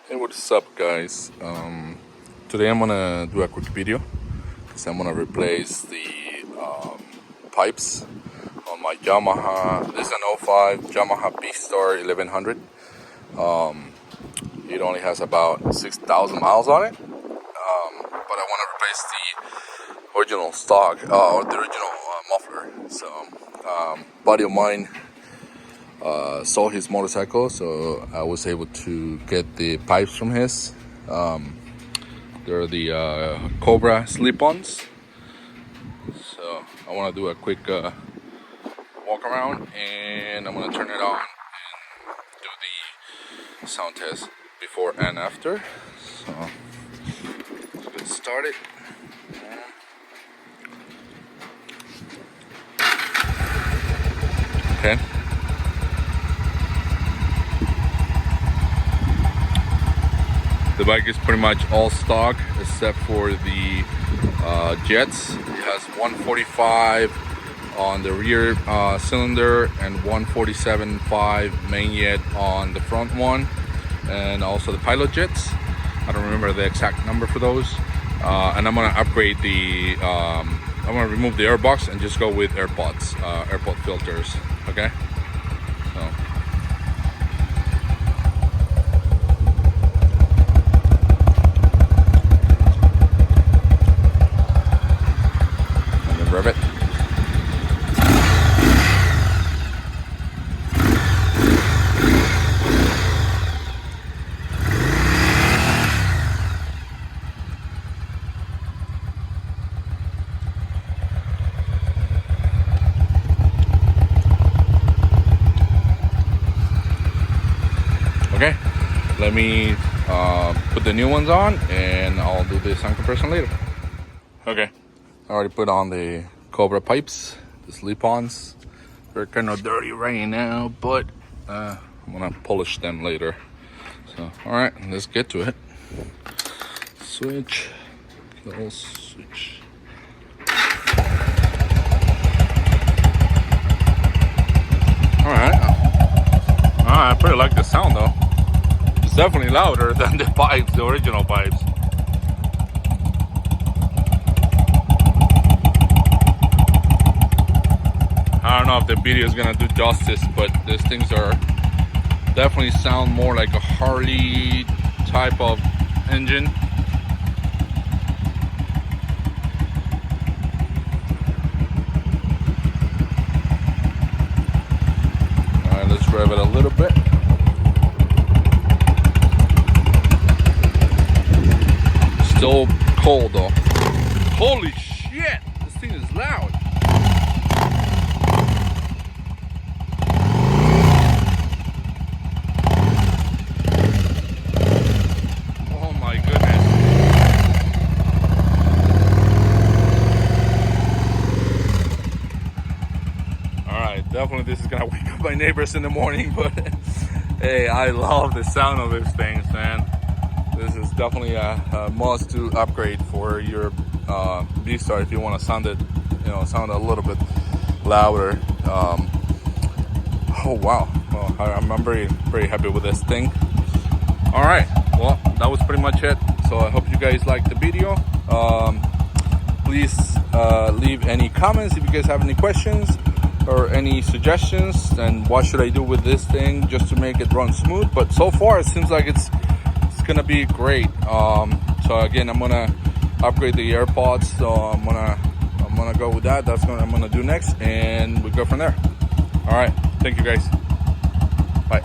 Hey, what's up, guys? Today I'm gonna do a quick video because I'm gonna replace the pipes on my Yamaha. This is an '05 Yamaha VStar 1100. It only has about 6,000 miles on it, but I want to replace the original stock or the original muffler. So, buddy of mine sold his motorcycle, so I was able to get the pipes from his. They're the Cobra Slip-ons. So I want to do a quick walk around, and I'm going to turn it on and do the sound test before and after. So let's get started. Okay. The bike is pretty much all stock except for the jets. It has 145 on the rear cylinder and 147.5 main jet on the front one, and also the pilot jets. I don't remember the exact number for those. And I'm gonna upgrade the. I'm gonna remove the airbox and just go with AirPods, AirPod filters. Okay. So. Rev it. Okay, let me put the new ones on, and I'll do the sound compression later. Okay. I already put on the Cobra pipes, the slip-ons. They're kind of dirty right now, but I'm gonna polish them later. So, all right, let's get to it. Switch, kill switch. All right, I pretty like the sound though. It's definitely louder than the pipes, the original pipes. I don't know if the video is gonna do justice, but these things are definitely sound more like a Harley type of engine. All right, let's rev it a little bit. Still cold though. Holy shit, this thing is loud. Definitely this is gonna wake up my neighbors in the morning, but hey, I love the sound of these things, man. This is definitely a must to upgrade for your VStar if you want to sound it, sound a little bit louder. Oh wow, well, I'm very happy with this thing. All right, well, that was pretty much it. So I hope you guys liked the video. Please leave any comments if you guys have any questions or any suggestions, and what should I do with this thing just to make it run smooth. But so far it seems like it's gonna be great. So again, I'm gonna upgrade the AirPods, so I'm gonna go with that. That's what I'm gonna do next, and we go from there. All right, thank you guys. Bye.